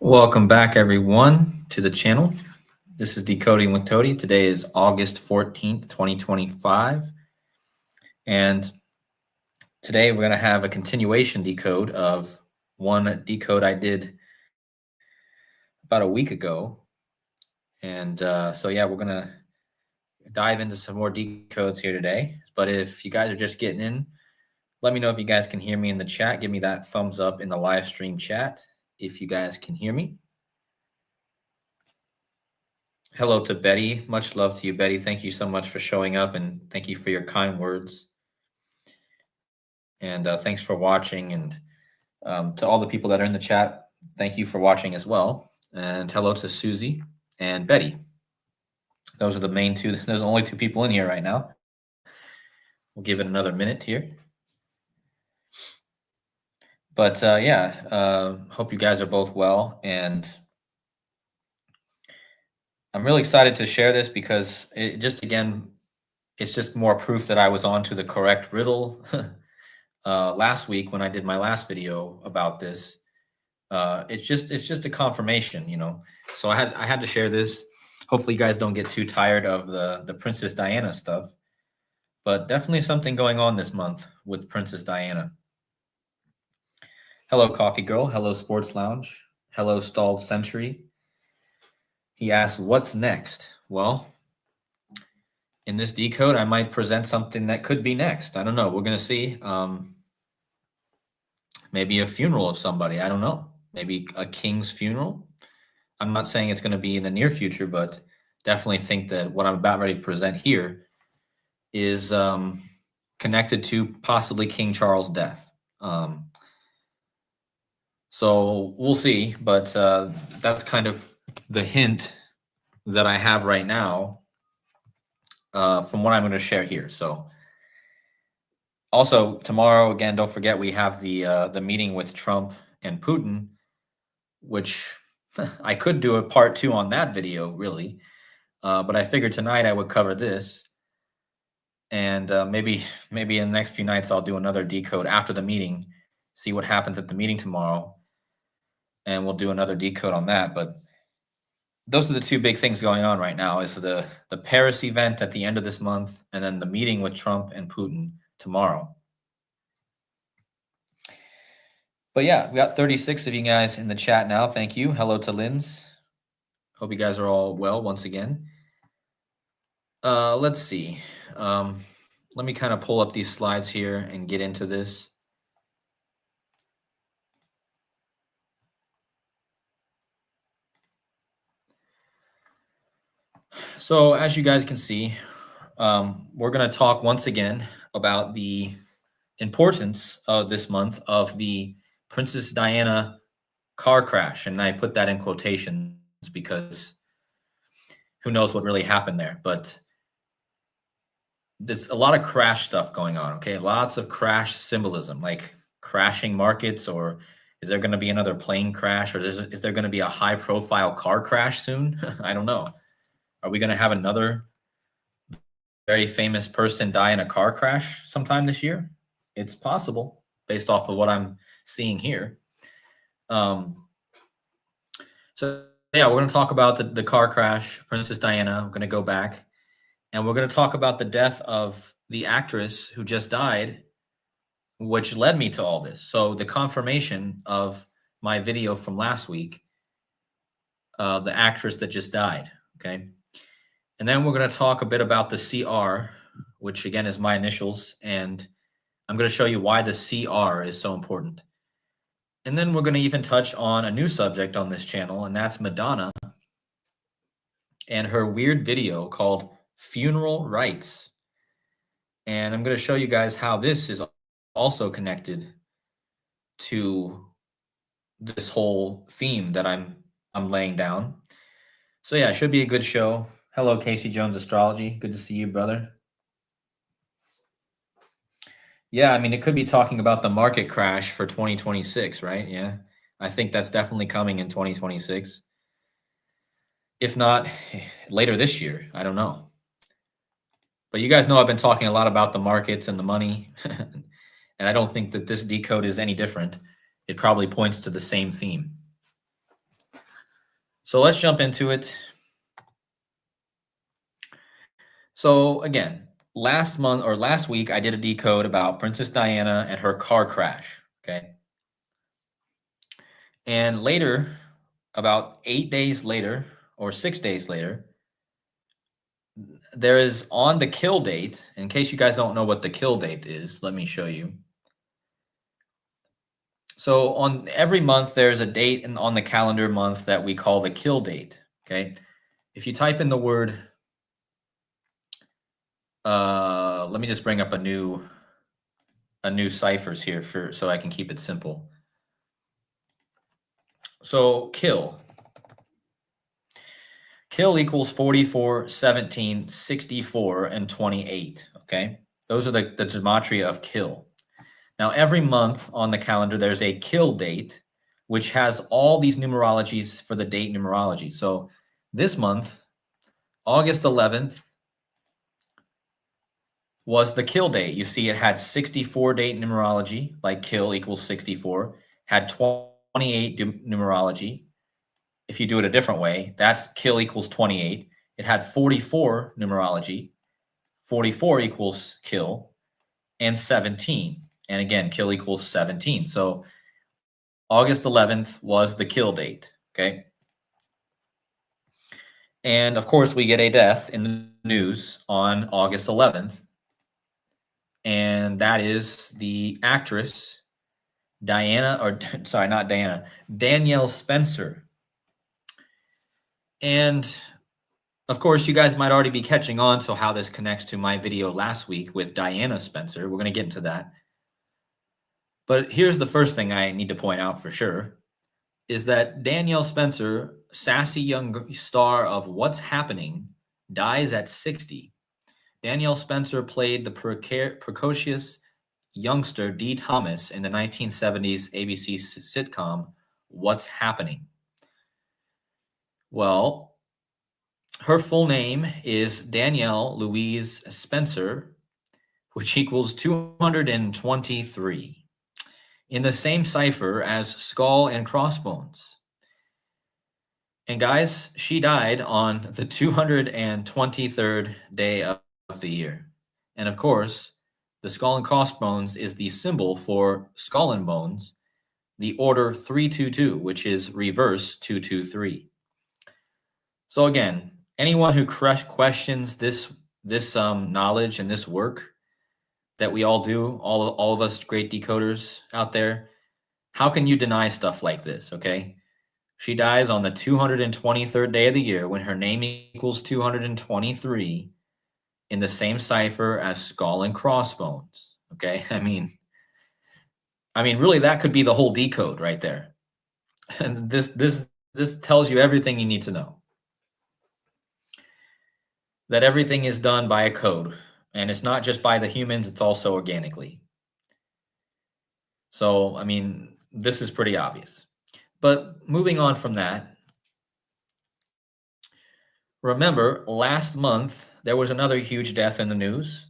Welcome back, everyone, to the channel. This is Decoding with Cody. Today is August 14th, 2025. And today we're going to have a continuation decode of one decode I did about a week ago. And so, yeah, we're going to dive into some more decodes here today. But if you guys are just getting in, let me know if you guys can hear me in the chat. Give me that thumbs up in the live stream chat if you guys can hear me. Hello to Betty. Much love to you, Betty. Thank you so much for showing up, and thank you for your kind words. And thanks for watching. And to all the people that are in the chat, thank you for watching as well. And hello to Susie and Betty. Those are the main two. There's only two people in here right now. We'll give it another minute here. But hope you guys are both well. And I'm really excited to share this because it's just more proof that I was on to the correct riddle last week when I did my last video about this. It's just a confirmation, So I had to share this. Hopefully you guys don't get too tired of the Princess Diana stuff, but definitely something going on this month with Princess Diana. Hello, Coffee Girl. Hello, Sports Lounge. Hello, Stalled Century. He asked, what's next? Well, in this decode, I might present something that could be next. I don't know. We're going to see. Maybe a funeral of somebody. I don't know. Maybe a king's funeral. I'm not saying it's going to be in the near future, but definitely think that what I'm about ready to present here is connected to possibly King Charles' death. So we'll see, but that's kind of the hint that I have right now from what I'm going to share here. So also tomorrow, again, don't forget we have the meeting with Trump and Putin, which I could do a part 2 on that video, really. But I figured tonight I would cover this. And maybe in the next few nights, I'll do another decode after the meeting, see what happens at the meeting tomorrow. And we'll do another decode on that. But those are the two big things going on right now is the Paris event at the end of this month, and then the meeting with Trump and Putin tomorrow. But yeah, we got 36 of you guys in the chat now. Thank you. Hello to Linz. Hope you guys are all well once again. Let's see. Let me kind of pull up these slides here and get into this. So as you guys can see, we're going to talk once again about the importance of this month of the Princess Diana car crash. And I put that in quotations because who knows what really happened there. But there's a lot of crash stuff going on, okay? Lots of crash symbolism, like crashing markets, or is there going to be another plane crash, or is there going to be a high-profile car crash soon? I don't know. Are we going to have another very famous person die in a car crash sometime this year? It's possible, based off of what I'm seeing here. So yeah, we're going to talk about the car crash, Princess Diana. We're going to go back, and we're going to talk about the death of the actress who just died, which led me to all this. So the confirmation of my video from last week, the actress that just died, okay? And then we're going to talk a bit about the CR, which again is my initials, and I'm going to show you why the CR is so important. And then we're going to even touch on a new subject on this channel, and that's Madonna and her weird video called Funeral Rites. And I'm going to show you guys how this is also connected to this whole theme that I'm laying down. So yeah, it should be a good show. Hello, Casey Jones Astrology. Good to see you, brother. Yeah, I mean, it could be talking about the market crash for 2026, right? Yeah, I think that's definitely coming in 2026. If not, later this year. I don't know. But you guys know I've been talking a lot about the markets and the money. And I don't think that this decode is any different. It probably points to the same theme. So let's jump into it. So again, last week, I did a decode about Princess Diana and her car crash. Okay. And later, about 8 days later or 6 days later, there is on the kill date. In case you guys don't know what the kill date is, let me show you. So on every month, there's a date on the calendar month that we call the kill date. Okay. If you type in the word, let me just bring up a new ciphers here so I can keep it simple. So kill equals 44, 17, 64, and 28. Okay. Those are the gematria of kill. Now, every month on the calendar, there's a kill date, which has all these numerologies for the date numerology. So this month, August 11th, was the kill date. You see, it had 64 date numerology, like kill equals 64, had 28 numerology. If you do it a different way, that's kill equals 28. It had 44 numerology, 44 equals kill, and 17. And again, kill equals 17. So August 11th was the kill date, okay? And of course, we get a death in the news on August 11th. And that is the actress Danielle Spencer. And of course, you guys might already be catching on to how this connects to my video last week with Diana Spencer. We're going to get into that. But here's the first thing I need to point out for sure, is that Danielle Spencer, sassy young star of What's Happening, dies at 60. Danielle Spencer played the precocious youngster Dee Thomas in the 1970s ABC sitcom What's Happening. Well, her full name is Danielle Louise Spencer, which equals 223, in the same cipher as skull and crossbones. And guys, she died on the 223rd day of the year. And of course, the skull and crossbones is the symbol for skull and bones, the order 322, which is reverse 223. So again, anyone who questions this knowledge and this work that we all do, all of us great decoders out there, how can you deny stuff like this, okay? She dies on the 223rd day of the year when her name equals 223 in the same cipher as skull and crossbones, okay? I mean, really, that could be the whole decode right there. And this tells you everything you need to know. That everything is done by a code, and it's not just by the humans, it's also organically. So, I mean, this is pretty obvious. But moving on from that, remember last month there was another huge death in the news.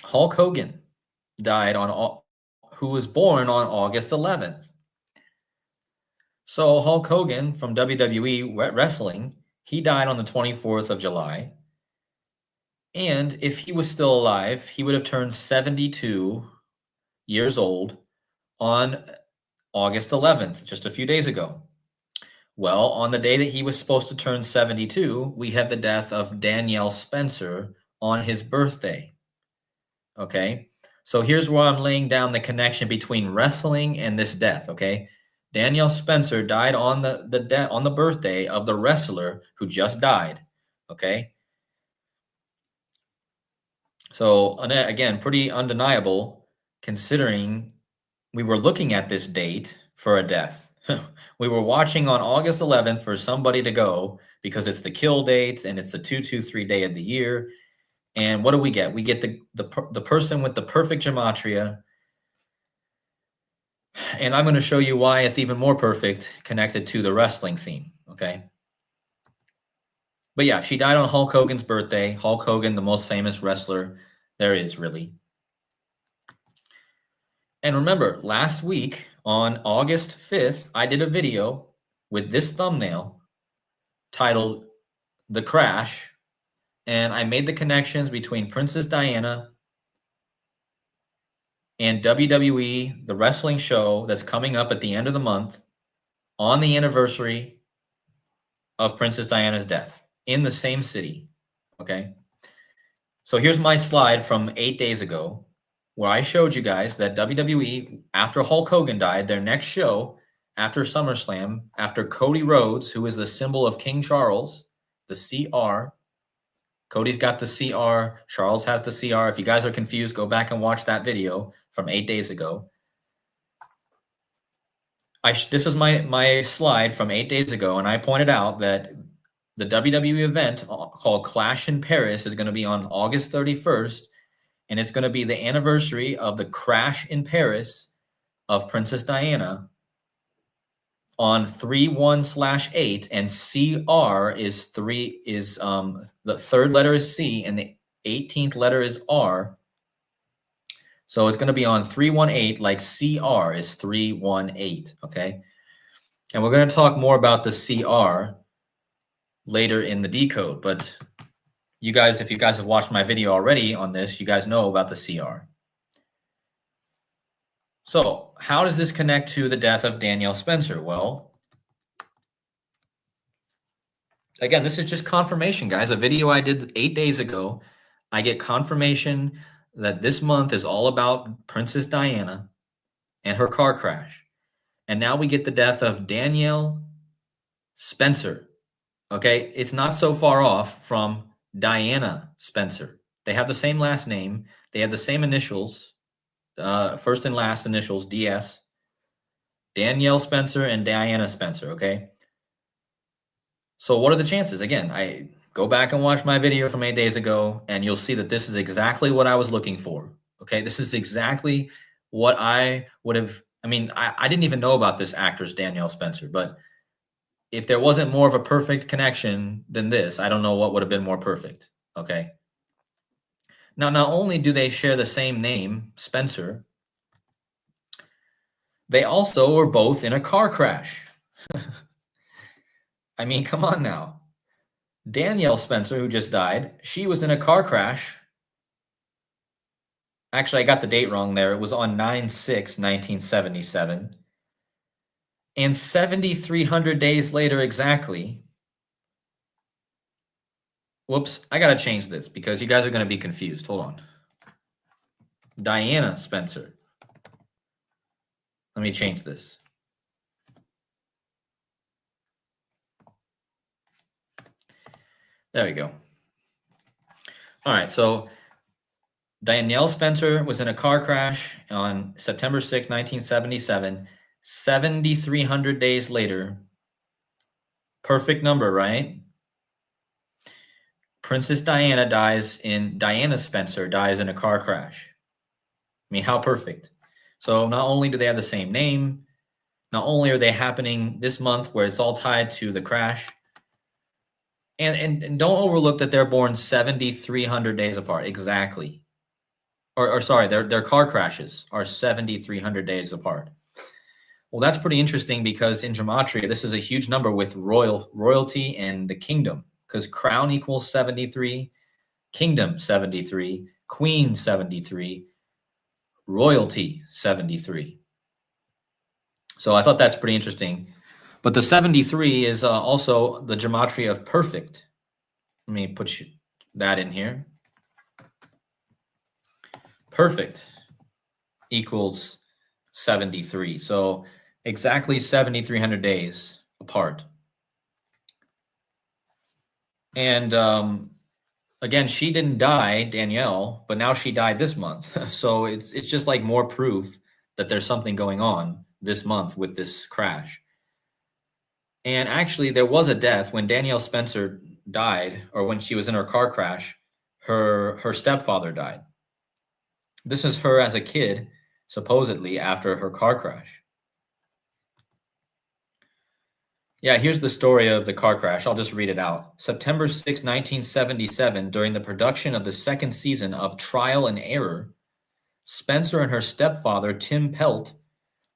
Hulk Hogan died who was born on August 11th. So Hulk Hogan from WWE Wrestling, he died on the 24th of July. And if he was still alive, he would have turned 72 years old on August 11th, just a few days ago. Well, on the day that he was supposed to turn 72, we have the death of Danielle Spencer on his birthday. Okay, so here's where I'm laying down the connection between wrestling and this death. Okay, Danielle Spencer died on the birthday of the wrestler who just died. Okay, so again, pretty undeniable considering we were looking at this date for a death. We were watching on August 11th for somebody to go because it's the kill date and it's the 223 day of the year. And what do we get? We get the person with the perfect gematria. And I'm going to show you why it's even more perfect connected to the wrestling theme. Okay. But yeah, she died on Hulk Hogan's birthday. Hulk Hogan, the most famous wrestler there is, really. And remember, last week on August 5th, I did a video with this thumbnail titled The Crash, and I made the connections between Princess Diana and WWE, the wrestling show that's coming up at the end of the month on the anniversary of Princess Diana's death in the same city. Okay. So here's my slide from 8 days ago where I showed you guys that WWE, after Hulk Hogan died, their next show after SummerSlam, after Cody Rhodes, who is the symbol of King Charles, the CR. Cody's got the CR. Charles has the CR. If you guys are confused, go back and watch that video from 8 days ago. This is my slide from 8 days ago, and I pointed out that the WWE event called Clash in Paris is going to be on August 31st, and it's going to be the anniversary of the crash in Paris of Princess Diana on 3/1/8, and CR is the third letter is C and the 18th letter is R. So it's going to be on 3/18, like CR is 3/18, okay? And we're going to talk more about the CR later in the decode, but you guys, if you guys have watched my video already on this, you guys know about the CR. So how does this connect to the death of Danielle Spencer? Well, again, this is just confirmation, guys. A video I did 8 days ago. I get confirmation that this month is all about Princess Diana and her car crash. And now we get the death of Danielle Spencer. Okay, it's not so far off from Diana Spencer. They have the same last name. They have the same initials, first and last initials, DS. Danielle Spencer and Diana Spencer, okay? So what are the chances? Again, I go back and watch my video from 8 days ago, and you'll see that this is exactly what I was looking for, okay? This is exactly what I would have, I didn't even know about this actress, Danielle Spencer, but if there wasn't more of a perfect connection than this, I don't know what would have been more perfect, okay? Now, not only do they share the same name, Spencer, they also were both in a car crash. I mean, come on now. Danielle Spencer, who just died, she was in a car crash. Actually, I got the date wrong there. It was on 9/6/1977. And 7,300 days later exactly, whoops, I got to change this because you guys are going to be confused. Hold on. Diana Spencer. Let me change this. There we go. All right, so Danielle Spencer was in a car crash on September 6, 1977. 7,300 days later. Perfect number, right? Princess Diana Spencer dies in a car crash. I mean, how perfect. So not only do they have the same name, not only are they happening this month where it's all tied to the crash, and don't overlook that they're born 7,300 days apart. Exactly. Or sorry, their car crashes are 7,300 days apart. Well, that's pretty interesting because in gematria, this is a huge number with royalty and the kingdom, because crown equals 73, kingdom 73, queen 73, royalty 73. So I thought that's pretty interesting. But the 73 is also the gematria of perfect. Let me put that in here. Perfect equals 73. So exactly 7,300 days apart. And again, she didn't die, Danielle, but now she died this month. So it's just like more proof that there's something going on this month with this crash. And actually, there was a death when Danielle Spencer died, or when she was in her car crash, her stepfather died. This is her as a kid, supposedly after her car crash. Yeah, here's the story of the car crash. I'll just read it out. September 6, 1977, during the production of the second season of Trial and Error, Spencer and her stepfather, Tim Pelt,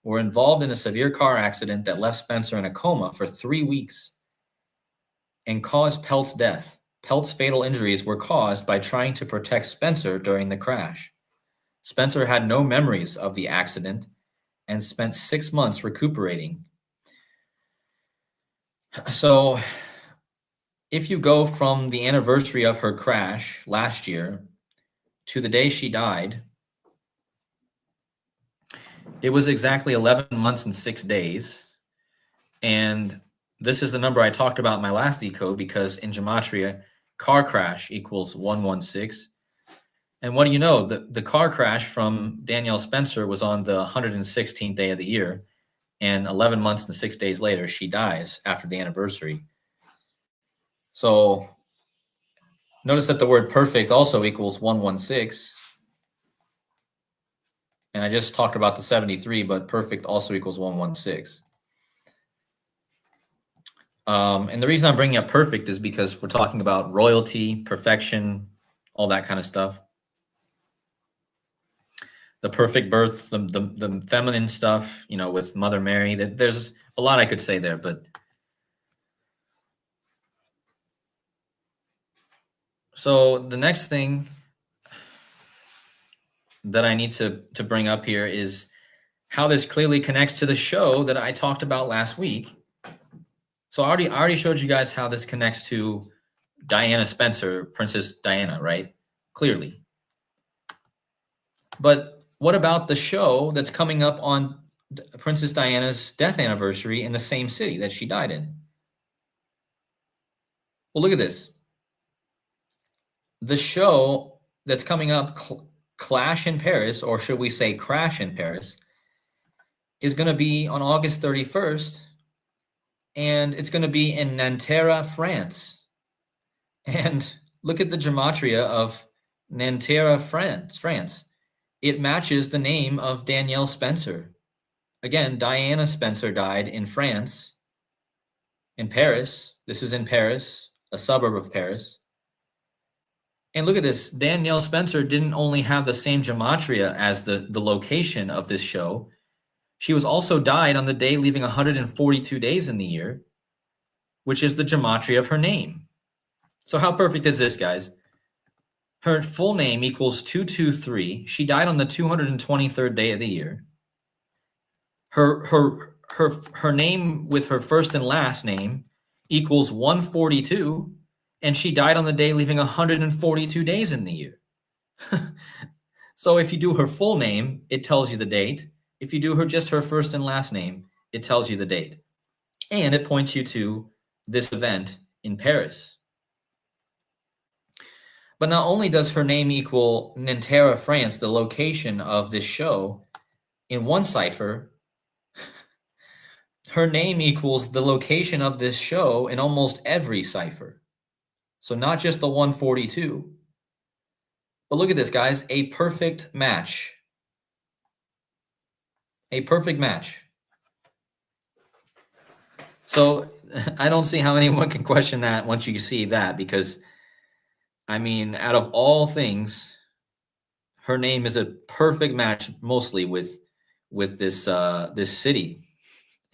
were involved in a severe car accident that left Spencer in a coma for 3 weeks. and caused Pelt's death. Pelt's fatal injuries were caused by trying to protect Spencer during the crash. Spencer had no memories of the accident and spent 6 months recuperating. So, if you go from the anniversary of her crash last year to the day she died, it was exactly 11 months and 6 days. And this is the number I talked about in my last decode, because in gematria, car crash equals 116. And what do you know? The car crash from Danielle Spencer was on the 116th day of the year. And 11 months and 6 days later, she dies after the anniversary. So notice that the word perfect also equals 116. And I just talked about the 73, but perfect also equals 116. And the reason I'm bringing up perfect is because we're talking about royalty, perfection, all that kind of stuff. The perfect birth, the feminine stuff, with Mother Mary. There's a lot I could say there, but so the next thing that I need to bring up here is how this clearly connects to the show that I talked about last week. So I already showed you guys how this connects to Diana Spencer, Princess Diana, right? Clearly. But what about the show that's coming up on Princess Diana's death anniversary in the same city that she died in? Well, look at this. The show that's coming up, Clash in Paris, or should we say Crash in Paris, is going to be on August 31st, and it's going to be in Nanterre, France. And look at the gematria of Nanterre, France. It matches the name of Danielle Spencer. Again, Diana Spencer died in France, in Paris. This is in Paris, a suburb of Paris. And look at this. Danielle Spencer didn't only have the same gematria as the location of this show. She was also died on the day leaving 142 days in the year, which is the gematria of her name. So how perfect is this, guys? Her full name equals 223. She died on the 223rd day of the year. Her name with her first and last name equals 142, and she died on the day leaving 142 days in the year. So if you do her full name, it tells you the date. If you do just her first and last name, it tells you the date. And it points you to this event in Paris. But not only does her name equal Nanterre, France, the location of this show, in one cipher, her name equals the location of this show in almost every cipher. So not just the 142. But look at this, guys. A perfect match. A perfect match. So I don't see how anyone can question that once you see that, because, I mean, out of all things, her name is a perfect match, mostly with this this city.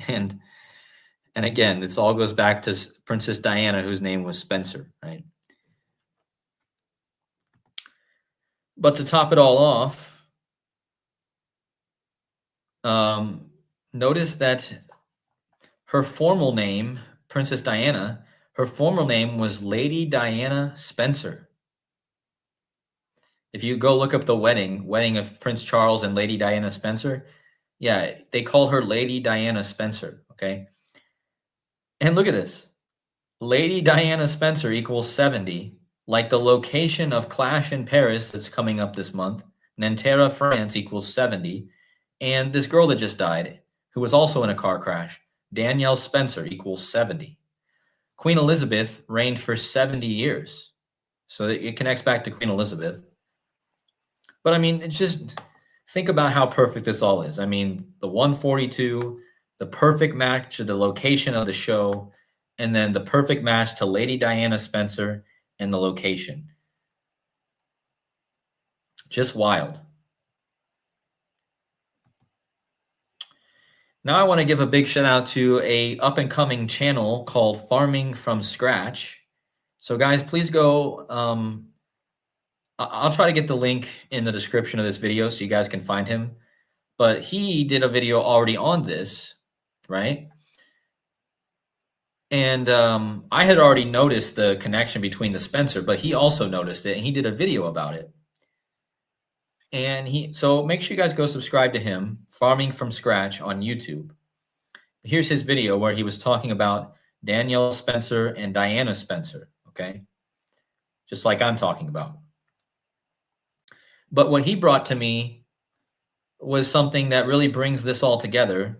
And again, this all goes back to Princess Diana, whose name was Spencer, right? But to top it all off, notice that her formal name, Princess Diana, her formal name was Lady Diana Spencer. If you go look up the wedding of Prince Charles and Lady Diana Spencer, yeah, they called her Lady Diana Spencer, okay? And look at this. Lady Diana Spencer equals 70, like the location of Clash in Paris that's coming up this month. Nanterre, France equals 70. And this girl that just died, who was also in a car crash, Danielle Spencer equals 70. Queen Elizabeth reigned for 70 years. So it connects back to Queen Elizabeth. But I mean, it's just, think about how perfect this all is. I mean, the 142, the perfect match to the location of the show, and then the perfect match to Lady Diana Spencer and the location. Just wild. Now I want to give a big shout out to a up and coming channel called Farming from Scratch. So guys, please go. I'll try to get the link in the description of this video so you guys can find him. But he did a video already on this, right? And I had already noticed the connection between the Spencer, but he also noticed it and he did a video about it. And so make sure you guys go subscribe to him, Farming from Scratch on YouTube. Here's his video where he was talking about Danielle Spencer and Diana Spencer, okay? Just like I'm talking about. But what he brought to me was something that really brings this all together.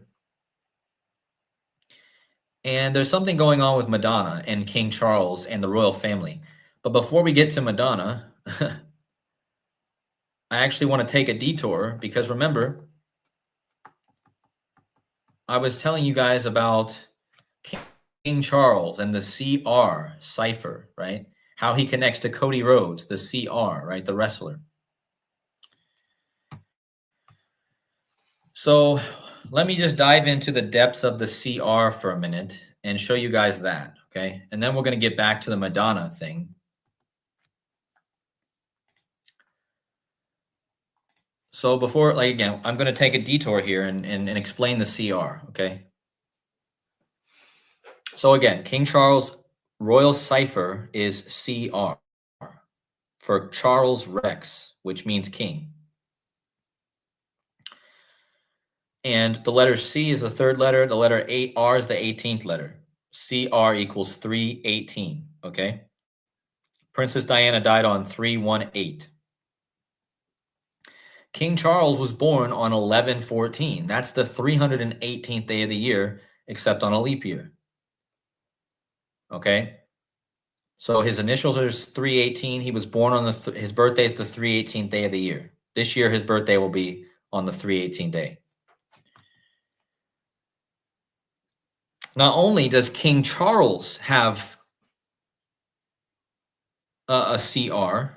And there's something going on with Madonna and King Charles and the royal family. But before we get to Madonna, I actually want to take a detour because remember, I was telling you guys about King Charles and the CR cipher, right? How he connects to Cody Rhodes, the CR, right? The wrestler. So let me just dive into the depths of the CR for a minute and show you guys that, okay? And then we're going to get back to the Madonna thing. So before, like, again, I'm going to take a detour here and explain the CR, okay? So again, King Charles Royal Cipher is CR for Charles Rex, which means king. And the letter C is the third letter. The letter R is the 18th letter. CR equals 318, okay? Princess Diana died on 318. King Charles was born on 11/14. That's the 318th day of the year, except on a leap year. Okay? So his initials are 318. He was born on his birthday is the 318th day of the year. This year, his birthday will be on the 318th day. Not only does King Charles have a CR,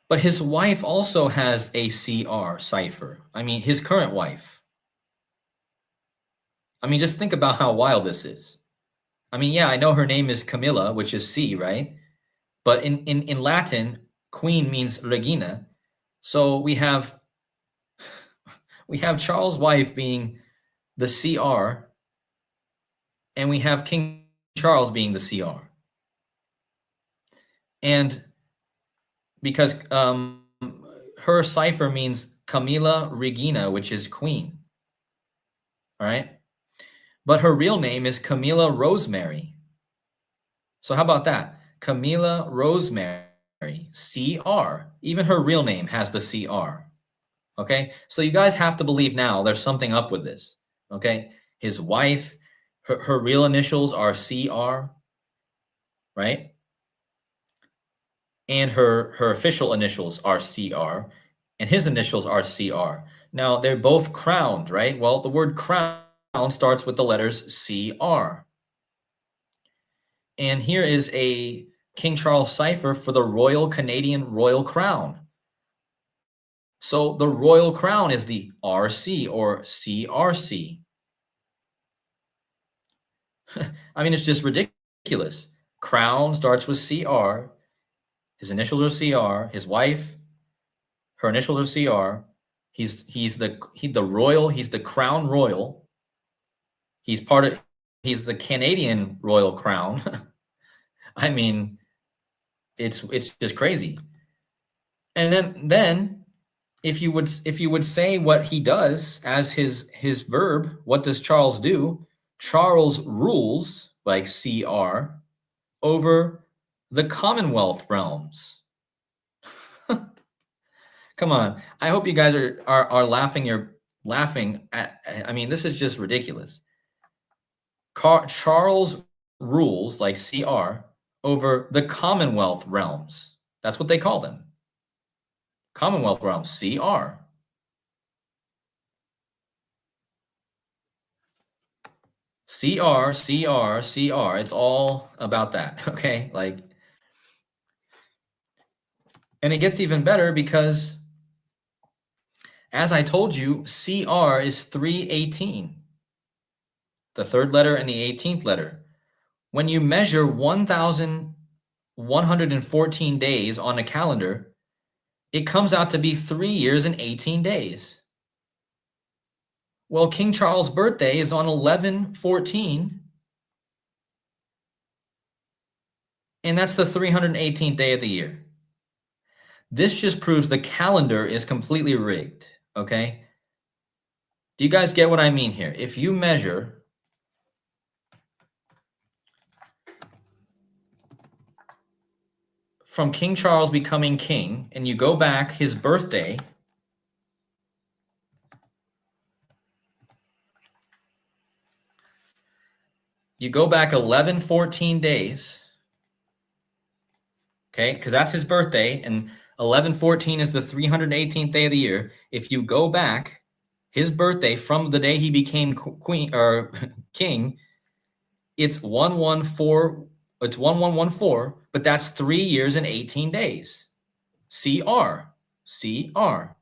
but his wife also has a CR cipher. I mean, his current wife. I mean, just think about how wild this is. I mean, yeah, I know her name is Camilla, which is C, right? But in Latin, queen means regina. So we have Charles' wife being the CR, and we have King Charles being the CR. And because her cipher means Camilla Regina, which is queen. All right? But her real name is Camilla Rosemary. So how about that? Camilla Rosemary, CR. Even her real name has the CR. Okay? So you guys have to believe now there's something up with this. Okay? His wife, her real initials are CR, right? And her official initials are CR, and his initials are CR. Now, they're both crowned, right? Well, the word crown starts with the letters CR. And here is a King Charles cipher for the Royal Canadian Royal Crown. So the Royal Crown is the RC or CRC. I mean, it's just ridiculous. Crown starts with CR. His initials are CR. His wife, her initials are CR. He's the royal. He's the crown royal. He's the Canadian Royal Crown. I mean, it's just crazy. And then if you would say what he does as his verb, what does Charles do? Charles rules, like CR, over the Commonwealth realms. Come on. I hope you guys are laughing. You're laughing at, I mean, this is just ridiculous. Charles rules, like CR, over the Commonwealth realms. That's what they call them. Commonwealth realms, CR. CR, CR, CR. It's all about that, okay? Like, and it gets even better because As I told you, CR is 318, the third letter and the 18th letter. When you measure 1,114 days on a calendar, it comes out to be 3 years and 18 days. Well, King Charles' birthday is on 11/14, and that's the 318th day of the year. This just proves the calendar is completely rigged, okay? Do you guys get what I mean here? If you measure from King Charles becoming king, and you go back his birthday, you go back 11/14 days, okay? Because that's his birthday, and 11/14 is the 318th day of the year. If you go back his birthday from the day he became queen or king, it's 1114. It's 1114, but that's 3 years and 18 days. CR. CR.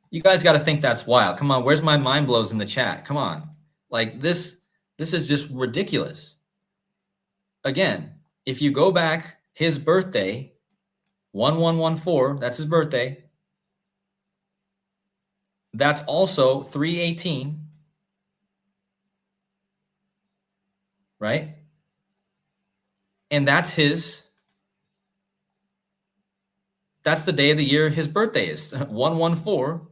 You guys got to think that's wild. Come on, where's my mind blows in the chat? Come on. Like this is just ridiculous. Again, if you go back his birthday, 1114, that's his birthday. That's also 318. Right? And that's the day of the year his birthday is. 114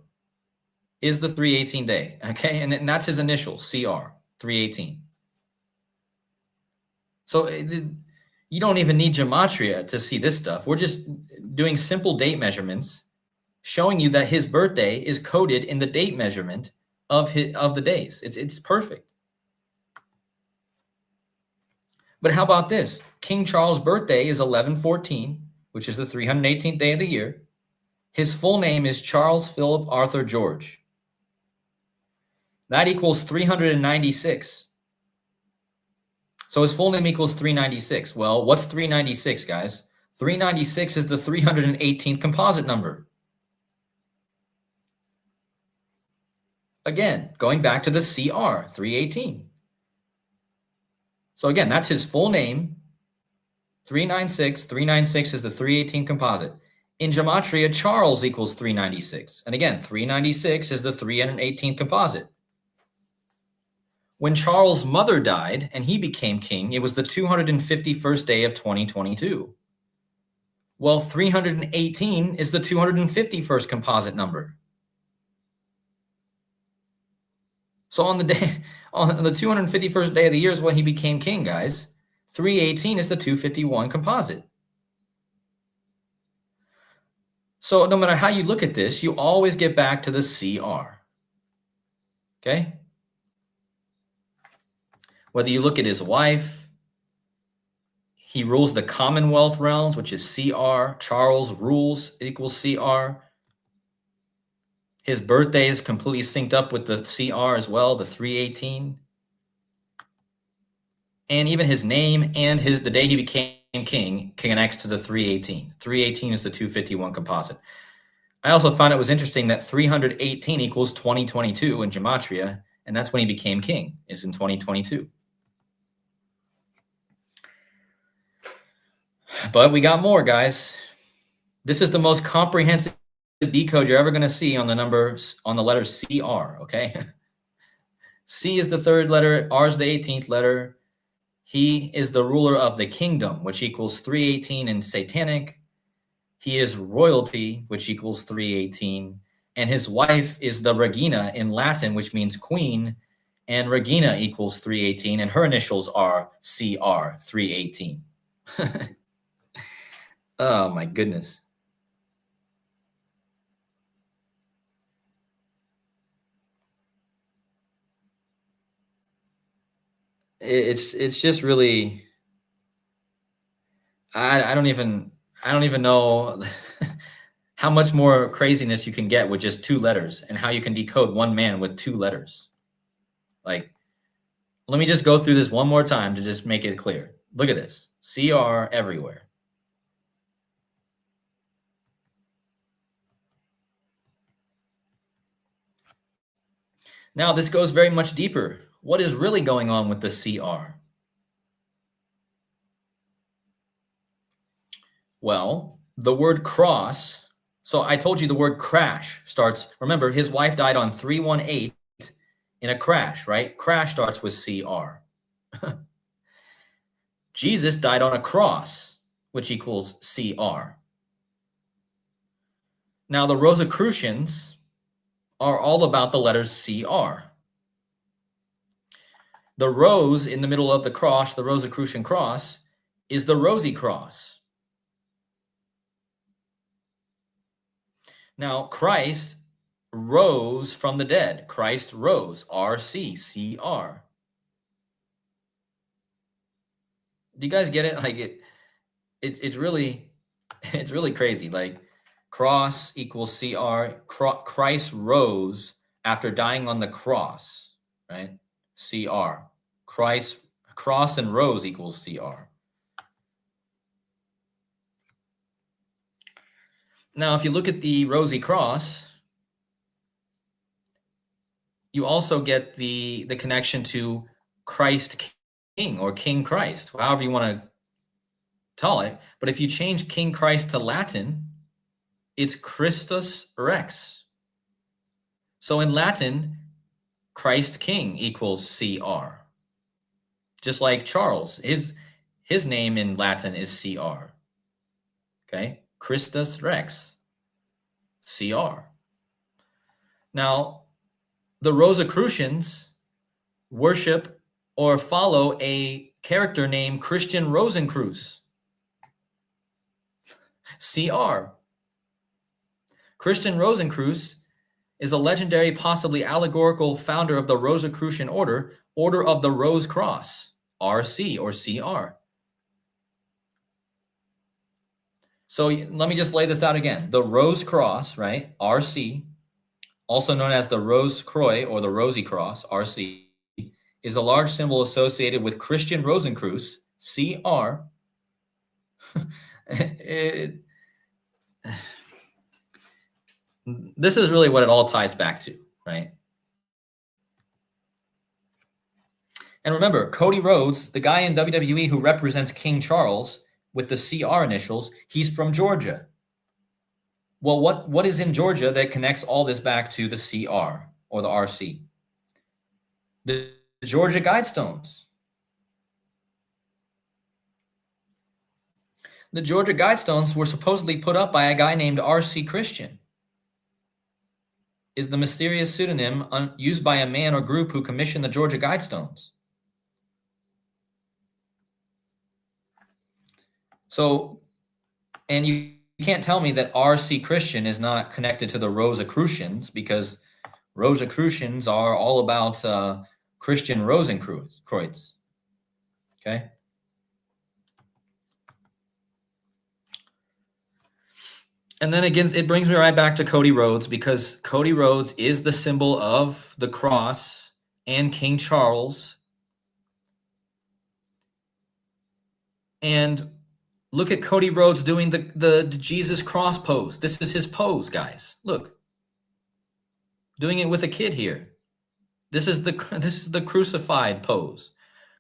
is the 318 day, okay? And that's his initial, CR, 318. So you don't even need gematria to see this stuff. We're just doing simple date measurements, showing you that his birthday is coded in the date measurement of the days. It's perfect. But how about this? King Charles' birthday is 11/14, which is the 318th day of the year. His full name is Charles Philip Arthur George. That equals 396. So his full name equals 396. Well, what's 396, guys? 396 is the 318th composite number. Again, going back to the CR, 318. So again, that's his full name, 396. 396 is the 318 composite. In gematria, Charles equals 396. And again, 396 is the 318th composite. When Charles' mother died and he became king, it was the 251st day of 2022. Well, 318 is the 251st composite number. So on the 251st day of the year is when he became king, guys. 318 is the 251 composite. So no matter how you look at this, you always get back to the CR. Okay? Whether you look at his wife, he rules the Commonwealth realms, which is CR. Charles rules equals CR. His birthday is completely synced up with the CR as well, the 318. And even his name and the day he became king connects to the 318. 318 is the 251 composite. I also found it was interesting that 318 equals 2022 in gematria, and that's when he became king, is in 2022. But we got more, guys. This is the most comprehensive decode you're ever going to see on the numbers, on the letter CR, okay? C is the third letter, R is the 18th letter. He is the ruler of the kingdom, which equals 318 in satanic. He is royalty, which equals 318. And his wife is the regina in Latin, which means queen. And regina equals 318, and her initials are CR, 318. Oh, my goodness. It's just really, I don't even know how much more craziness you can get with just 2 letters, and how you can decode one man with 2 letters. Like, let me just go through this one more time to just make it clear. Look at this. CR everywhere. Now, this goes very much deeper. What is really going on with the CR? Well, the word cross, so I told you the word crash starts, remember, his wife died on 318 in a crash, right? Crash starts with CR. Jesus died on a cross, which equals CR. Now, the Rosicrucians are all about the letters CR. The rose in the middle of the cross, the Rosicrucian cross, is the rosy cross. Now, Christ rose from the dead. Christ rose, RC, CR. Do you guys get it? Like it's really crazy. Like cross equals CR. Christ rose after dying on the cross, right? CR. Christ cross and rose equals CR. Now, if you look at the rosy cross, you also get the connection to Christ King or King Christ, however you want to call it. But if you change King Christ to Latin, it's Christus Rex. So in Latin, Christ King equals CR. Just like Charles, his name in Latin is CR. Okay? Christus Rex. CR. Now, the Rosicrucians worship or follow a character named Christian Rosencreuz. CR. Christian Rosencreuz is a legendary, possibly allegorical founder of the Rosicrucian order, Order of the Rose Cross, RC or CR. So let me just lay this out again. The Rose Cross, right, RC, also known as the Rose Croix or the Rosy Cross, RC, is a large symbol associated with Christian Rosencreuz, CR. This is really what it all ties back to, right? And remember, Cody Rhodes, the guy in WWE who represents King Charles with the CR initials, he's from Georgia. Well, what is in Georgia that connects all this back to the CR or the RC? The Georgia Guidestones. The Georgia Guidestones were supposedly put up by a guy named R.C. Christian. Is the mysterious pseudonym used by a man or group who commissioned the Georgia Guidestones. So, and you can't tell me that R.C. Christian is not connected to the Rosicrucians, because Rosicrucians are all about Christian Rosencreuz. Okay? And then again, it brings me right back to Cody Rhodes, because Cody Rhodes is the symbol of the cross and King Charles. And look at Cody Rhodes doing the Jesus cross pose. This is his pose, guys. Look. Doing it with a kid here. This is the crucified pose.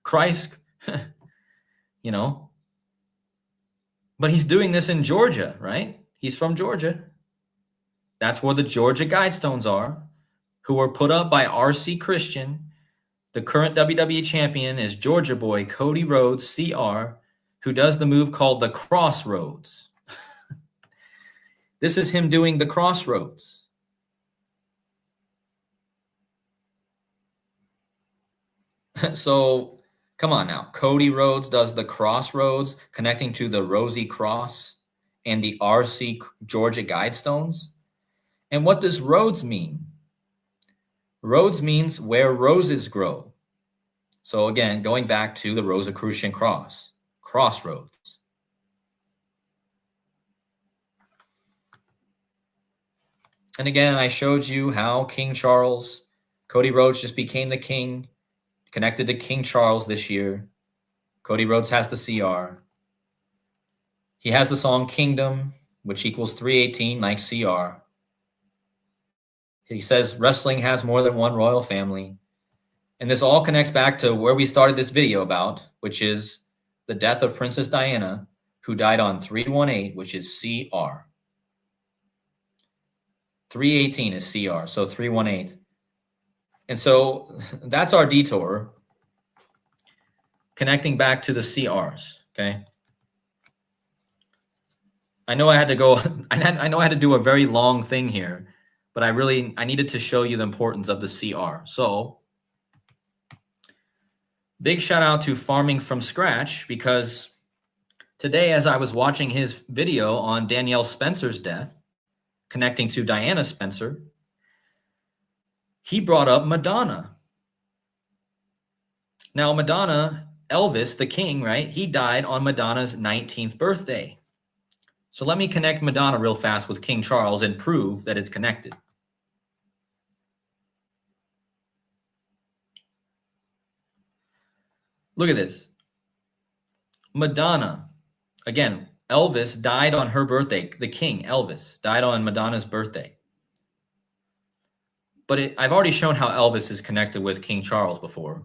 Christ, you know. But he's doing this in Georgia, right? He's from Georgia. That's where the Georgia Guidestones are, who were put up by R.C. Christian. The current WWE champion is Georgia boy Cody Rhodes, CR, who does the move called the Crossroads. This is him doing the Crossroads. So, come on now. Cody Rhodes does the Crossroads, connecting to the Rosy Cross and the RC Georgia Guidestones. And what does Rhodes mean? Rhodes means where roses grow. So again, going back to the Rosicrucian cross, crossroads. And again, I showed you how King Charles, Cody Rhodes just became the king, connected to King Charles this year. Cody Rhodes has the CR. He has the song Kingdom, which equals 318 like CR. He says wrestling has more than one royal family. And this all connects back to where we started this video about, which is the death of Princess Diana, who died on 318, which is CR. 318 is CR, so 318. And so that's our detour, connecting back to the CRs, okay? I know I had to go, I know I had to do a very long thing here, but I needed to show you the importance of the CR. So big shout out to Farming from Scratch, because today, as I was watching his video on Danielle Spencer's death, connecting to Diana Spencer, he brought up Madonna. Now, Madonna, Elvis, the king, right? He died on Madonna's 19th birthday. So let me connect Madonna real fast with King Charles and prove that it's connected. Look at this. Madonna, again, Elvis died on her birthday. The king, Elvis, died on Madonna's birthday. But I've already shown how Elvis is connected with King Charles before.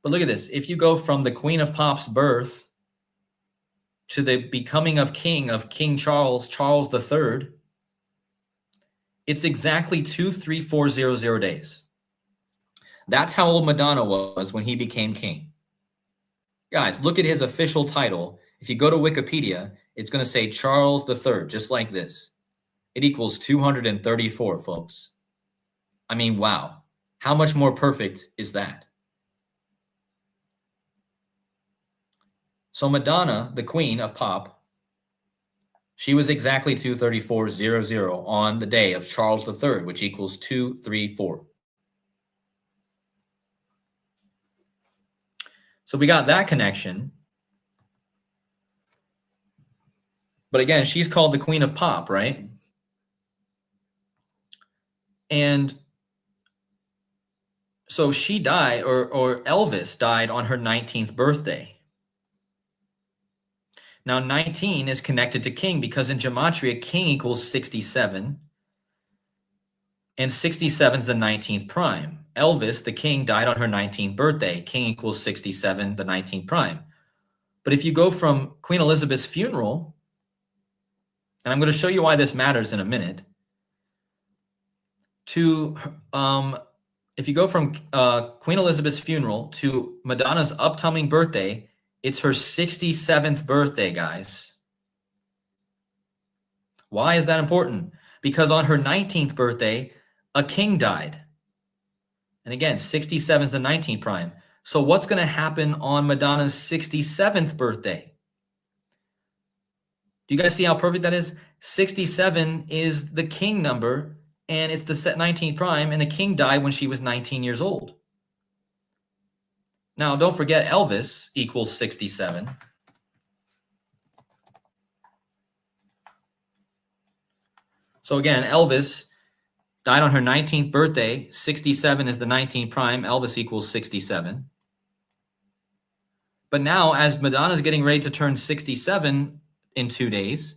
But look at this. If you go from the Queen of Pop's birth to the becoming of King Charles, Charles III, it's exactly 23400 days. That's how old Madonna was when he became king. Guys, look at his official title. If you go to Wikipedia, it's going to say Charles III, just like this. It equals 234, folks. I mean, wow. How much more perfect is that? So Madonna, the Queen of Pop, she was exactly 23400 on the day of Charles III, which equals 234. So we got that connection. But again, she's called the Queen of Pop, right? And so she died, or Elvis died on her 19th birthday. Now, 19 is connected to king because in gematria, king equals 67. And 67 is the 19th prime. Elvis, the king, died on her 19th birthday. King equals 67, the 19th prime. But if you go from Queen Elizabeth's funeral, and I'm going to show you why this matters in a minute, to if you go from Queen Elizabeth's funeral to Madonna's upcoming birthday, it's her 67th birthday, guys. Why is that important? Because on her 19th birthday, a king died. And again, 67 is the 19th prime. So what's going to happen on Madonna's 67th birthday? Do you guys see how perfect that is? 67 is the king number, and it's the 19th prime, and the king died when she was 19 years old. Now, don't forget Elvis equals 67. So again, Elvis died on her 19th birthday. 67 is the 19th prime. Elvis equals 67. But now, as Madonna's getting ready to turn 67 in 2 days,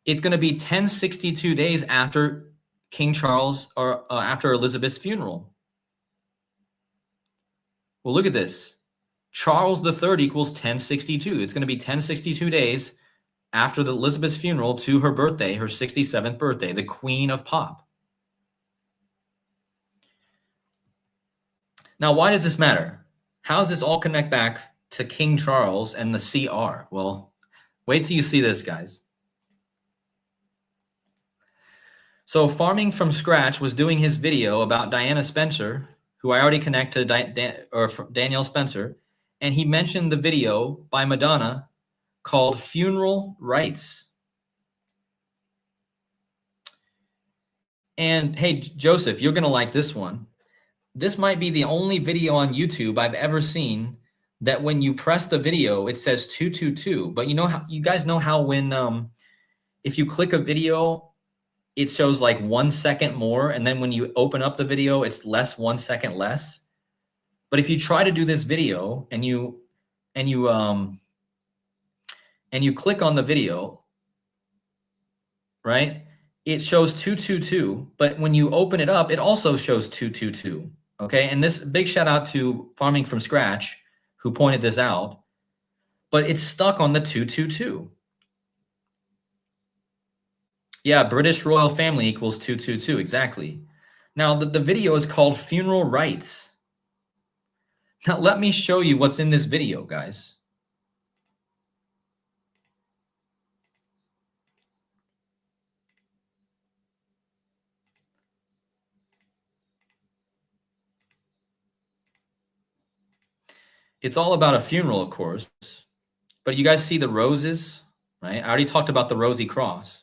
it's going to be 1062 days after King Charles, or after Elizabeth's funeral. Well, look at this. Charles III equals 1062. It's going to be 1062 days after the Elizabeth's funeral to her birthday, her 67th birthday, the Queen of Pop. Now, why does this matter? How does this all connect back to King Charles and the CR? Well, wait till you see this, guys. So Farming from Scratch was doing his video about Diana Spencer, who I already connect to Danielle Spencer, and he mentioned the video by Madonna called Funeral Rites. And hey, Joseph, you're going to like this one. This might be the only video on YouTube I've ever seen that when you press the video, it says 222. But you know how, you guys know how when if you click a video, it shows like 1 second more, and then when you open up the video, it's less 1 second less. But if you try to do this video and you click on the video, right? it shows 222, but when you open it up, it also shows 222. Okay, and this big shout out to Farming from Scratch, who pointed this out, but it's stuck on the 222. Yeah, British royal family equals 222, exactly. Now, the video is called Funeral Rites. Now, let me show you what's in this video, guys. It's all about a funeral, of course, but you guys see the roses, right? I already talked about the rosy cross.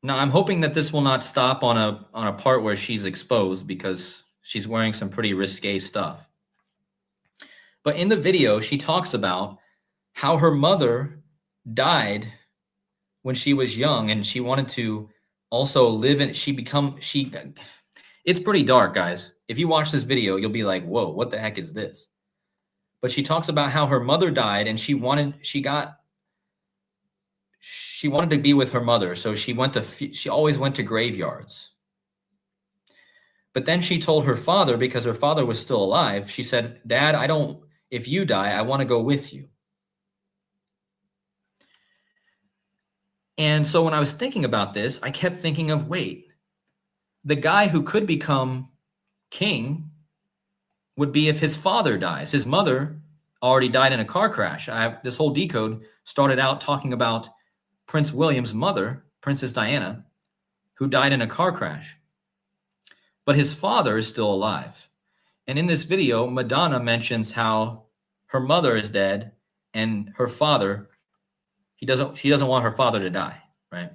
Now, I'm hoping that this will not stop on a part where she's exposed because she's wearing some pretty risque stuff. But in the video, she talks about how her mother died when she was young and she wanted to also live in it's pretty dark, guys. If you watch this video, you'll be like, whoa, what the heck is this? But she talks about how her mother died and she wanted to be with her mother, so she always went to graveyards. But then she told her father, because her father was still alive, she said, Dad, if you die, I want to go with you. And so when I was thinking about this, I kept thinking of, wait, the guy who could become king would be if his father dies. His mother already died in a car crash. This whole decode started out talking about Prince William's mother, Princess Diana, who died in a car crash. But his father is still alive. And in this video, Madonna mentions how her mother is dead and her father, she doesn't want her father to die, right?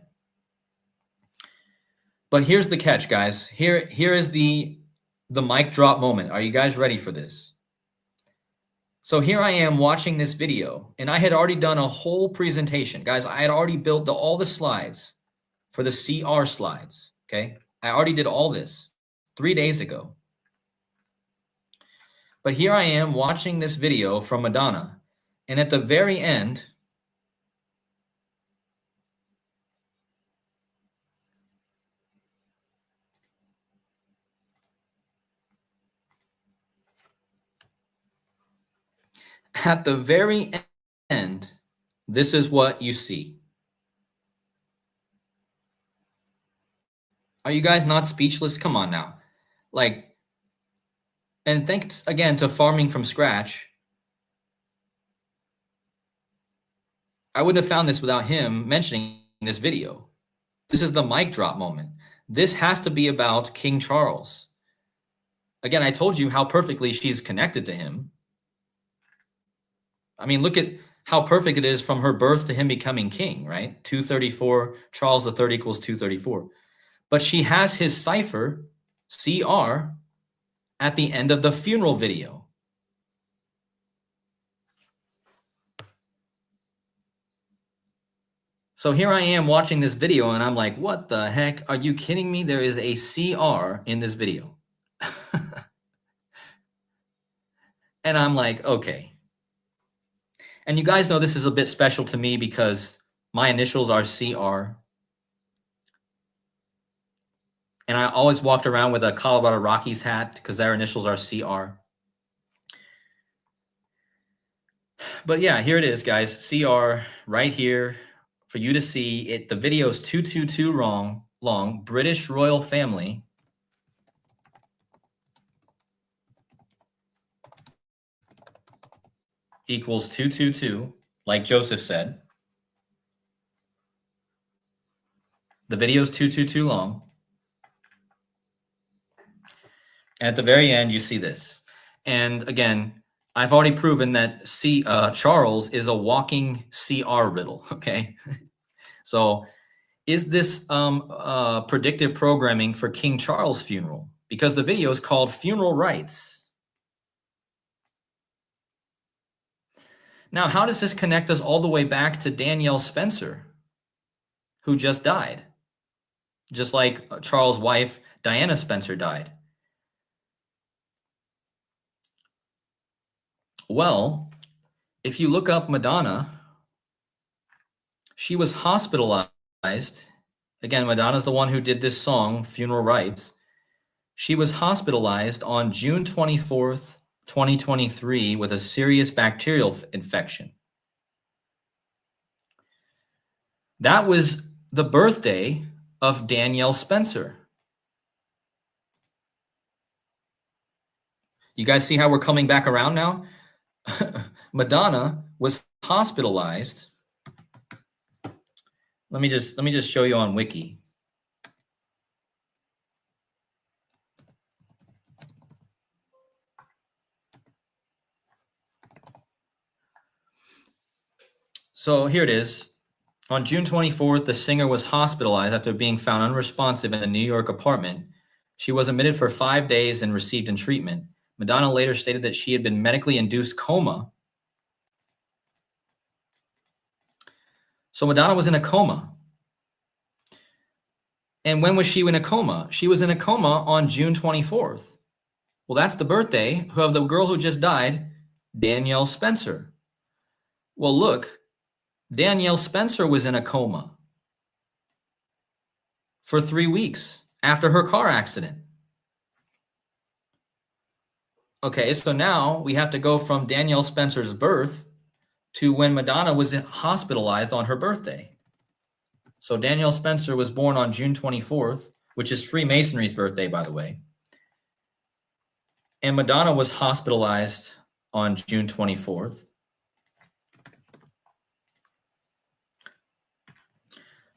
But here's the catch, guys. Here is the mic drop moment. Are you guys ready for this? So here I am watching this video, and I had already done a whole presentation. Guys, I had already built all the slides for the CR slides, okay? I already did all this 3 days ago. But here I am watching this video from Madonna, and at the very end, this is what you see. Are you guys not speechless? Come on now. And thanks again to Farming from Scratch. I wouldn't have found this without him mentioning this video. This is the mic drop moment. This has to be about King Charles. Again, I told you how perfectly she's connected to him. I mean, look at how perfect it is from her birth to him becoming king, right? 234, Charles III equals 234. But she has his cipher, CR, at the end of the funeral video. So here I am watching this video and I'm like, what the heck? Are you kidding me? There is a CR in this video. And I'm like, okay. And you guys know this is a bit special to me because my initials are CR. And I always walked around with a Colorado Rockies hat because their initials are CR. But yeah, here it is, guys. CR right here for you to see it. The video is 222 long. British royal family. Equals 222, like Joseph said. The video is 222 long. And at the very end, you see this. And again, I've already proven that Charles is a walking CR riddle, okay? So is this predictive programming for King Charles' funeral? Because the video is called Funeral Rites. Now, how does this connect us all the way back to Danielle Spencer, who just died? Just like Charles' wife, Diana Spencer, died. Well, if you look up Madonna, She was hospitalized. Again, Madonna's the one who did this song, Funeral Rites. She was hospitalized on June 24th, 2023 with a serious bacterial infection. That was the birthday of Danielle Spencer. You guys see how we're coming back around now? Madonna was hospitalized. Let me just show you on Wiki. So here it is. On June 24th, the singer was hospitalized after being found unresponsive in a New York apartment. She was admitted for 5 days and received treatment. Madonna later stated that she had been medically induced coma. So Madonna was in a coma. And when was she in a coma? She was in a coma on June 24th. Well, that's the birthday of the girl who just died, Danielle Spencer. Well, look, Danielle Spencer was in a coma for 3 weeks after her car accident. Okay, so now we have to go from Danielle Spencer's birth to when Madonna was hospitalized on her birthday. So Danielle Spencer was born on June 24th, which is Freemasonry's birthday, by the way. And Madonna was hospitalized on June 24th.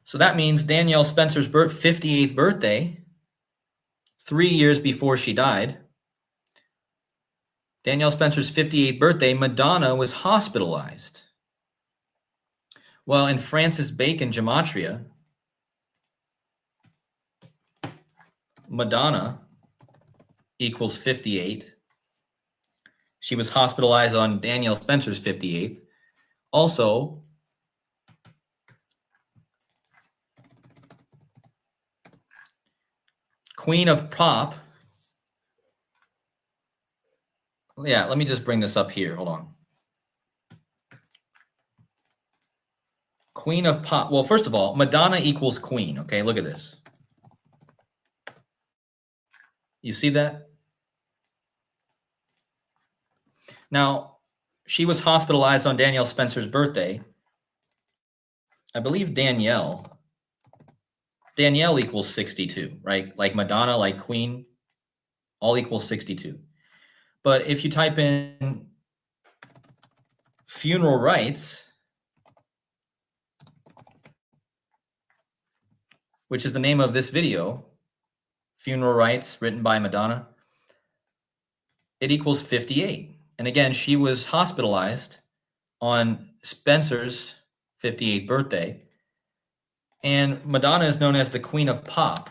So that means Danielle Spencer's 58th birthday, 3 years before she died. Danielle Spencer's 58th birthday, Madonna was hospitalized. Well, in Francis Bacon gematria, Madonna equals 58. She was hospitalized on Danielle Spencer's 58th. Also, Queen of Pop. Yeah, let me just bring this up here. Hold on. Queen of Pop. Well, first of all, Madonna equals Queen. Okay, look at this. You see that? Now, she was hospitalized on Danielle Spencer's birthday. I believe Danielle equals 62, right? Like Madonna, like Queen, all equals 62. But if you type in funeral rites, which is the name of this video, Funeral Rites, written by Madonna, it equals 58. And again, she was hospitalized on Spencer's 58th birthday. And Madonna is known as the Queen of Pop,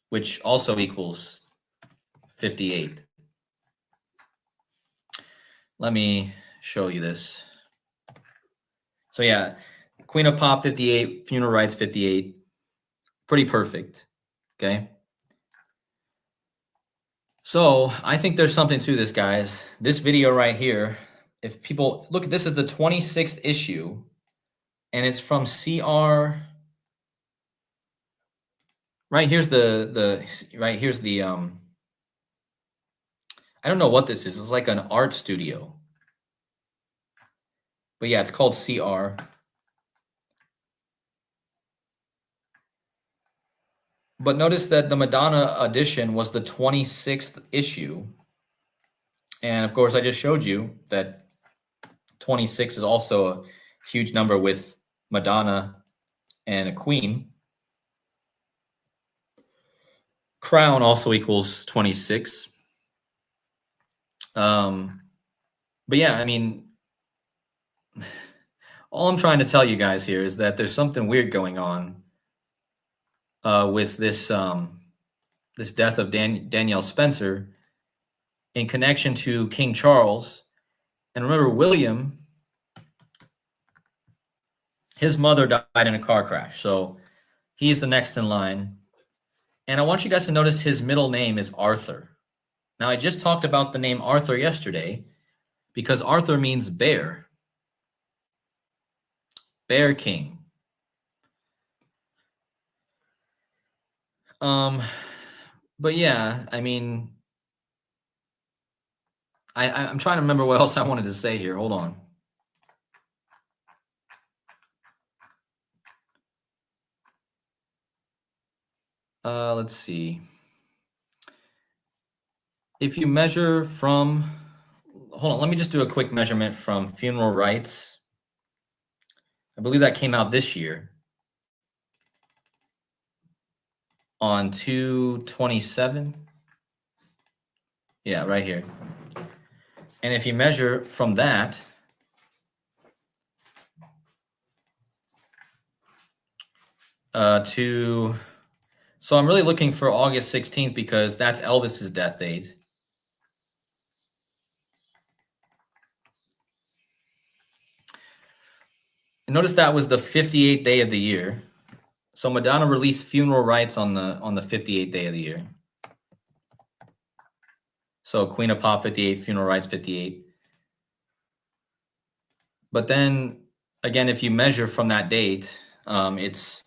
which also equals 58. Let me show you this. So yeah, Queen of Pop 58, Funeral Rites 58. Pretty perfect. Okay. So I think there's something to this, guys. This video right here, if people look, this is the 26th issue, and it's from CR. Right here's the I don't know what this is. It's like an art studio. But yeah, it's called CR. But notice that the Madonna edition was the 26th issue. And of course, I just showed you that 26 is also a huge number with Madonna and a Queen. Crown also equals 26. But yeah, I mean, all I'm trying to tell you guys here is that there's something weird going on with this this death of Danielle Spencer in connection to King Charles. And remember, William, his mother died in a car crash, so he's the next in line. And I want you guys to notice his middle name is Arthur. Now, I just talked about the name Arthur yesterday because Arthur means bear. Bear King. But yeah, I mean, I'm trying to remember what else I wanted to say here. Hold on. Let's see. If you measure from, hold on, let me just do a quick measurement from Funeral Rites. I believe that came out this year on 2/27. Yeah, right here. And if you measure from that to, so I'm really looking for August 16th because that's Elvis's death date. And notice that was the 58th day of the year. So Madonna released Funeral Rites on the 58th day of the year. So Queen of Pop 58, Funeral Rites 58. But then again, if you measure from that date, it's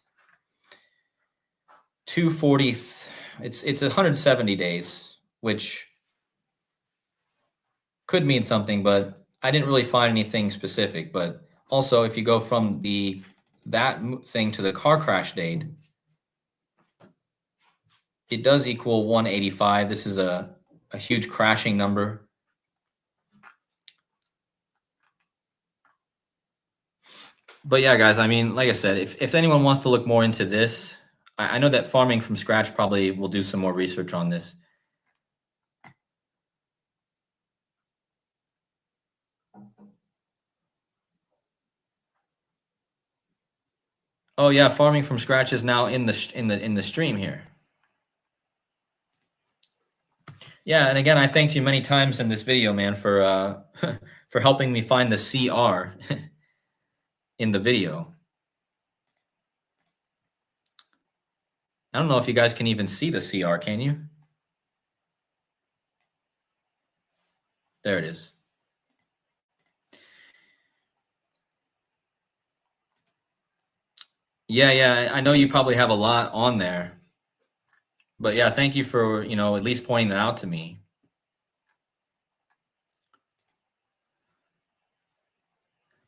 240. It's 170 days, which could mean something, but I didn't really find anything specific. But also, if you go from that thing to the car crash date, it does equal 185. This is a huge crashing number. But yeah, guys, I mean, like I said, if anyone wants to look more into this, I know that Farming from Scratch probably will do some more research on this. Oh yeah, Farming from Scratch is now in the stream here. Yeah, and again, I thanked you many times in this video, man, for for helping me find the CR in the video. I don't know if you guys can even see the CR, can you? There it is. Yeah, I know you probably have a lot on there. But yeah, thank you for, at least pointing that out to me.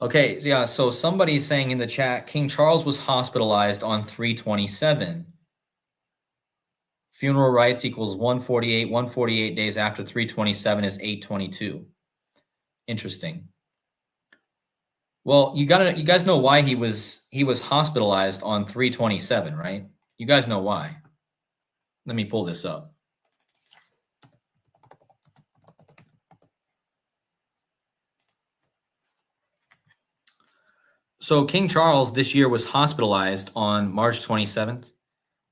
Okay, yeah, so somebody's saying in the chat, King Charles was hospitalized on 3/27. Funeral rites equals 148. 148 days after 3/27 is 8/22. Interesting. Well, you guys know why he was hospitalized on 3/27, right? You guys know why. Let me pull this up. So King Charles this year was hospitalized on March 27th,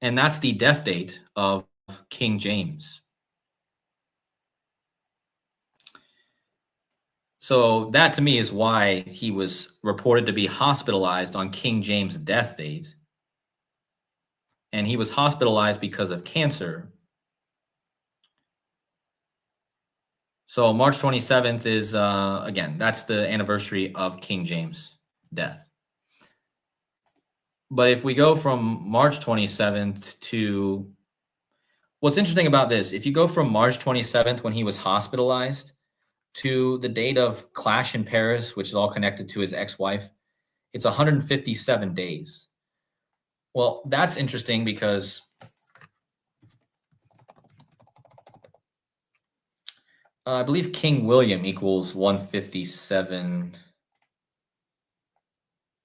and that's the death date of King James. So that to me is why he was reported to be hospitalized on King James' death date. And he was hospitalized because of cancer. So March 27th is, again, that's the anniversary of King James' death. But if we go from March 27th to, what's interesting about this, if you go from March 27th when he was hospitalized to the date of Clash in Paris, which is all connected to his ex-wife, it's 157 days. Well, that's interesting because I believe King William equals 157.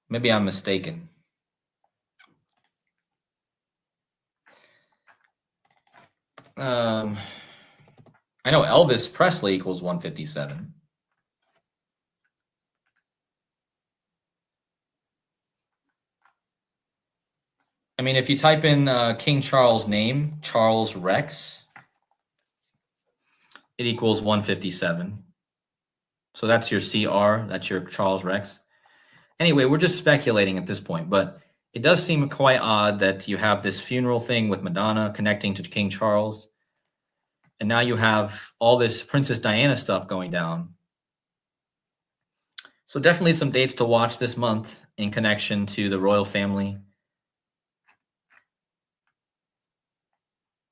Maybe I'm mistaken. I know Elvis Presley equals 157. I mean, if you type in King Charles' name, Charles Rex, it equals 157. So that's your CR, that's your Charles Rex. Anyway, we're just speculating at this point, but it does seem quite odd that you have this funeral thing with Madonna connecting to King Charles, and now you have all this Princess Diana stuff going down. So definitely some dates to watch this month in connection to the royal family.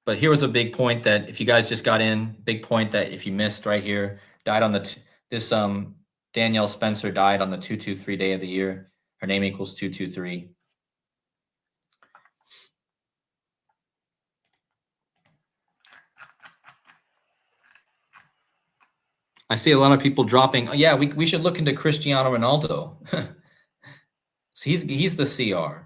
But here was a big point that if you guys just got in, big point that if you missed right here, died on the Danielle Spencer died on the 223 day of the year. Her name equals 223. I see a lot of people dropping. Oh, yeah, we should look into Cristiano Ronaldo. So he's the CR.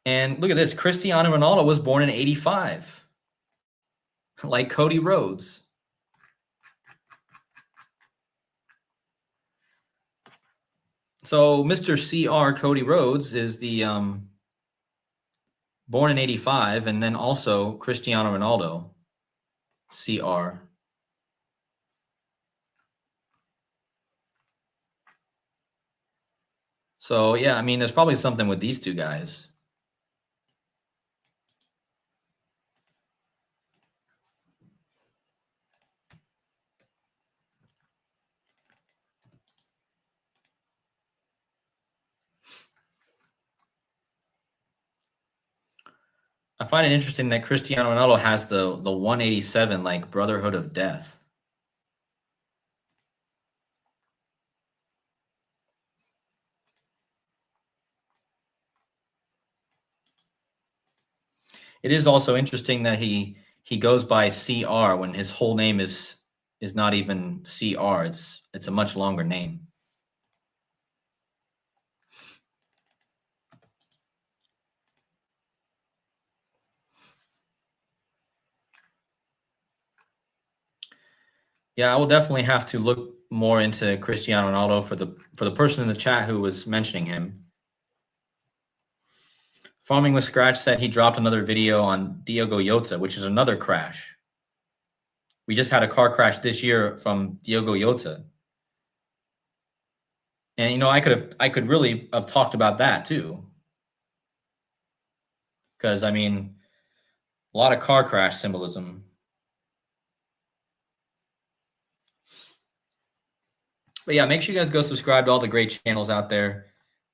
And look at this. Cristiano Ronaldo was born in 85, like Cody Rhodes. So Mr. CR Cody Rhodes is the born in 85, and then also Cristiano Ronaldo, CR. So yeah, I mean, there's probably something with these two guys. I find it interesting that Cristiano Ronaldo has the 187, like Brotherhood of Death. It is also interesting that he goes by CR when his whole name is not even CR. It's a much longer name. Yeah, I will definitely have to look more into Cristiano Ronaldo for the person in the chat who was mentioning him. Farming with Scratch said he dropped another video on Diogo Jota, which is another crash. We just had a car crash this year from Diogo Jota. And you know, I could really have talked about that too. Because I mean, a lot of car crash symbolism. But yeah, make sure you guys go subscribe to all the great channels out there,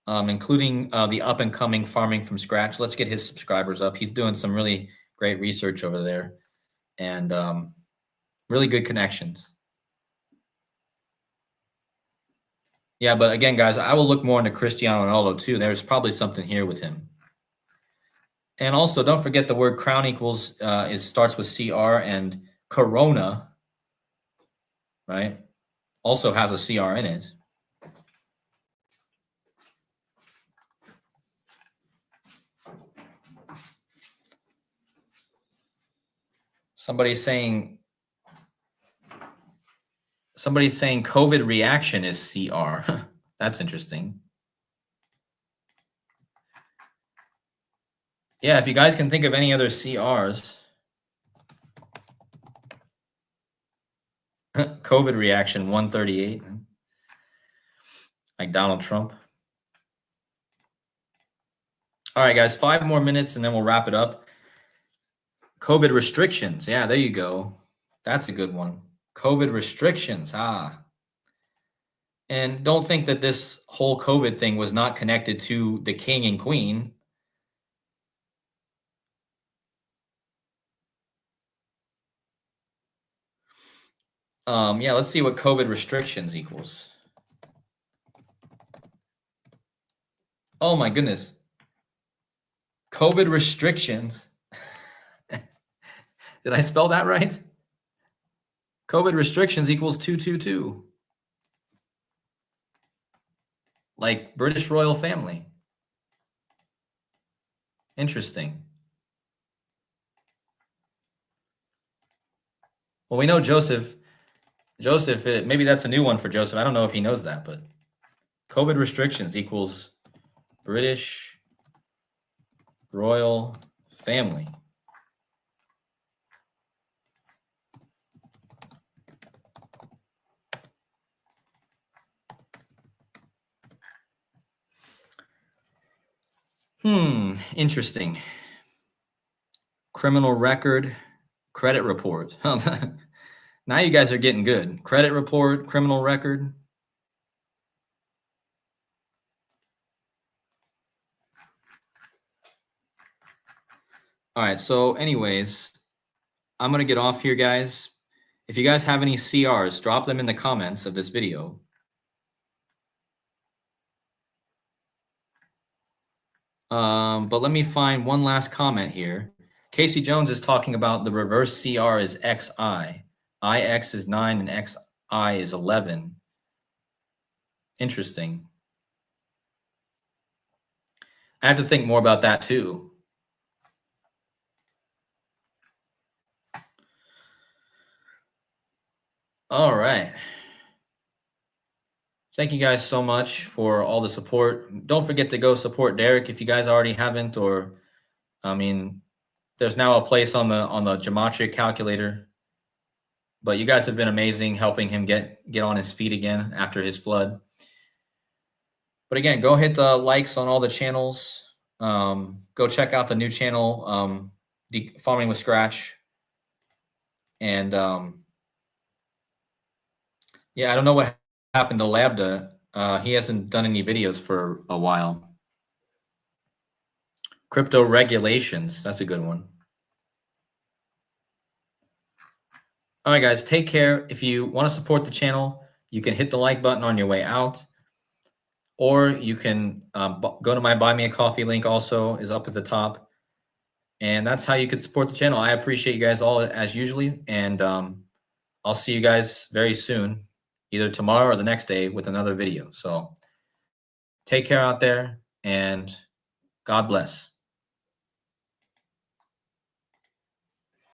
including the up and coming Farming from Scratch. Let's get his subscribers up. He's doing some really great research over there, and really good connections. Yeah, but again, guys, I will look more into Cristiano Ronaldo too. There's probably something here with him. And also, don't forget the word crown equals starts with CR, and Corona, right, also has a CR in it. Somebody's saying COVID reaction is CR. That's interesting. Yeah, if you guys can think of any other CRs. COVID reaction 138. Like Donald Trump. All right, guys, 5 more minutes and then we'll wrap it up. COVID restrictions. Yeah, there you go. That's a good one. COVID restrictions. And don't think that this whole COVID thing was not connected to the king and queen. Yeah, let's see what COVID restrictions equals. Oh my goodness. COVID restrictions. Did I spell that right? COVID restrictions equals 222. Like British royal family. Interesting. Well, we know Joseph, maybe that's a new one for Joseph. I don't know if he knows that, but COVID restrictions equals British royal family. Interesting. Criminal record, credit report. Now you guys are getting good. Credit report, criminal record. All right. So, anyways, I'm going to get off here, guys. If you guys have any CRs, drop them in the comments of this video. But let me find one last comment here. Casey Jones is talking about the reverse CR is XI. IX is 9 and XI is 11. Interesting. I have to think more about that too. All right. Thank you guys so much for all the support. Don't forget to go support Derek if you guys already haven't, or I mean, there's now a place on the gematria calculator. But you guys have been amazing helping him get on his feet again after his flood. But again, go hit the likes on all the channels. Go check out the new channel, Farming with Scratch. And yeah, I don't know what happened to Labda. He hasn't done any videos for a while. Crypto regulations. That's a good one. All right, guys, take care. If you want to support the channel, you can hit the like button on your way out, or you can go to my Buy Me a Coffee link, also is up at the top. And that's how you could support the channel. I appreciate you guys all as usually. And I'll see you guys very soon, either tomorrow or the next day with another video. So take care out there and God bless.